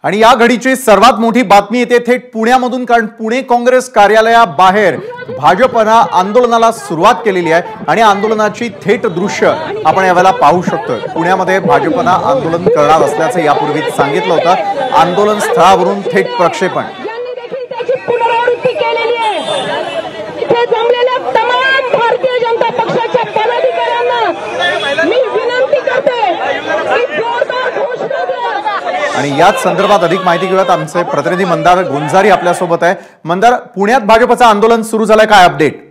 आणि या घडीची सर्वात मोठी बातमी येते थेट पुण्यामधून, कारण पुणे काँग्रेस कार्यालयाबाहेर भाजपनं आंदोलनाला सुरुवात केलेली आहे आणि आंदोलनाची थेट दृश्य आपण यावेळेला पाहू शकतो। पुण्यामध्ये भाजपनं आंदोलन करणार असल्याचं यापूर्वीच सांगितलं होतं। आंदोलन स्थळावरून थेट प्रक्षेपण भारतीय जनता पक्षाच्या पदाधिकाऱ्यांना मी विनंती करते की जोरदार घोषणा द्या। आणि याच संदर्भात अधिक माहिती घेऊयात, आमचे प्रतिनिधी मंदार गुंजारी आपल्या सोबत आहे। मंदार, पुण्यात भाजपचं आंदोलन सुरू झालंय, काय अपडेट?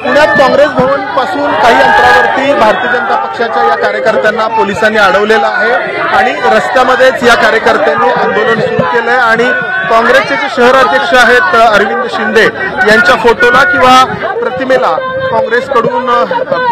पुण्यात काँग्रेस भवन पासून काही अंतरावरती भारतीय जनता पक्षाच्या या कार्यकर्त्यांना पोलिसांनी अडवलेलं आहे आणि रस्त्यामध्येच या कार्यकर्त्यांनी आंदोलन सुरू केलंय आणि काँग्रेसचे जे शहर अध्यक्ष आहेत अरविंद शिंदे यांच्या फोटोला किंवा प्रतिमेला काँग्रेसकडून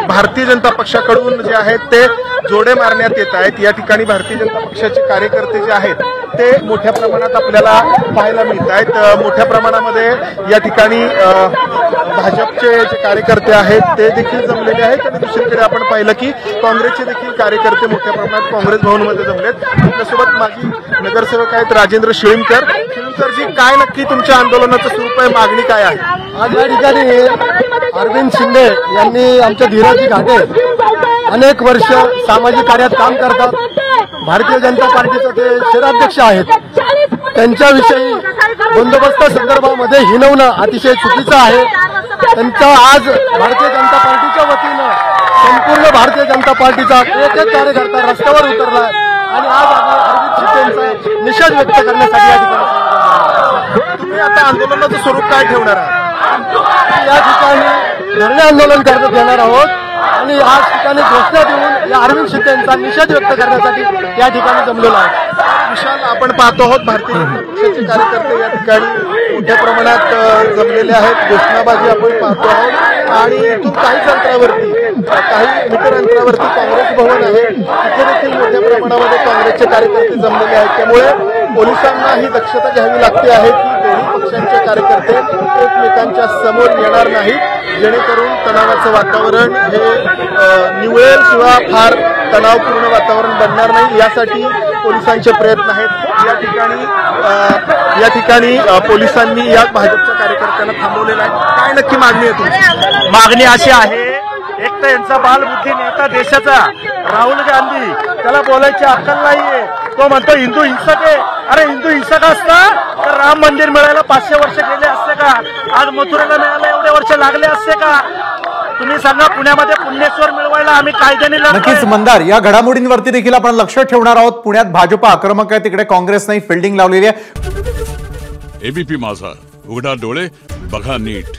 भारतीय जनता पक्षाकडून जे आहेत ते जोडे मारण्यात येत आहेत। या ठिकाणी भारतीय जनता पक्षाचे कार्यकर्ते जे आहेत ते मोठ्या प्रमाणात आपल्याला पाहायला मिळत आहेत। मोठ्या प्रमाणामध्ये या ठिकाणी भाजपचे जे कार्यकर्ते आहेत ते देखील जमलेले आहेत आणि दुसरीकडे आपण पाहिलं की काँग्रेसचे देखील कार्यकर्ते मोठ्या प्रमाणात काँग्रेस भवनमध्ये जमलेत। आपल्यासोबत माजी नगरसेवक आहेत राजेंद्र शिळीमकर। शिळीमकरजी, काय नक्की तुमच्या आंदोलनाचं स्वरूप आहे, मागणी काय आहे? आज या ठिकाणी अरविंद शिंदे यांनी आमच्या धीराजी घाटे अनेक वर्ष सामाजिक कार्यात काम करतात, भारतीय जनता पार्टीचे ते शहराध्यक्ष आहेत, त्यांच्याविषयी बंदोबस्त संदर्भामध्ये हिणवणं अतिशय चुकीचं आहे। त्यांचा आज भारतीय जनता पार्टीच्या वतीनं संपूर्ण भारतीय जनता पार्टीचा एक एक कार्यकर्ता रस्त्यावर उतरला आणि आज अरविंद शिंदेचा निषेध व्यक्त करण्यासाठी या ठिकाणी तुम्ही आता आंदोलनाचं स्वरूप काय ठेवणार आहात? या ठिकाणी धरणे आंदोलन करण्यात येणार आहोत आणि आज ठिकाणी घोषणा देऊन या अरविंद शिंदेचा निषेध व्यक्त करण्यासाठी या ठिकाणी जमलेला आहे। विशाल, आपण पाहतो आहोत भारतीय जनता पक्षाचे कार्यकर्ते या ठिकाणी मोठ्या प्रमाणात जमलेले आहेत, घोषणाबाजी आपण पाहतो आहोत आणि इथून काहीच अंतरावरती काही मीटर अंतरावरती काँग्रेस भवन आहे, तिथे देखील मोठ्या प्रमाणामध्ये काँग्रेसचे कार्यकर्ते जमलेले आहेत। त्यामुळे पोलिसांना ही दक्षता घ्यावी लागते आहे की दोन्ही पक्षांचे कार्यकर्ते एकमेकांच्या समोर येणार नाहीत, जेणेकरून तणावाचं वातावरण हे निवळेल किंवा फार तणावपूर्ण वातावरण बनणार नाही, यासाठी पोलिसांचे प्रयत्न आहेत। या ठिकाणी पोलिसांनी या भाजपच्या कार्यकर्त्यांना थांबवलेलं आहे। काय नक्की मागणी आहे तुमची? मागणी अशी आहे, एक तर यांचा बालबुद्धी नेता देशाचा राहुल गांधी, त्याला बोलायची अक्कल नाहीये, तो म्हणतो हिंदू हिंसक आहे। अरे हिंदू हिंसक असता तर राम मंदिर मिळायला 500 वर्ष गेले असते का? आज मथुरेला मिळायला एवढे वर्ष लागले असते का? तुम्ही सांगा, पुण्यामध्ये पुण्येश्वर मिळवायला आम्ही कायद्याने नक्कीच मंदार, या घडामोडींवरती देखील आपण लक्ष ठेवणार आहोत। पुण्यात भाजप आक्रमक आहे, तिकडे काँग्रेसने फिल्डिंग लावलेली आहे। एबीपी माझा, उघडा डोळे बघा नीट।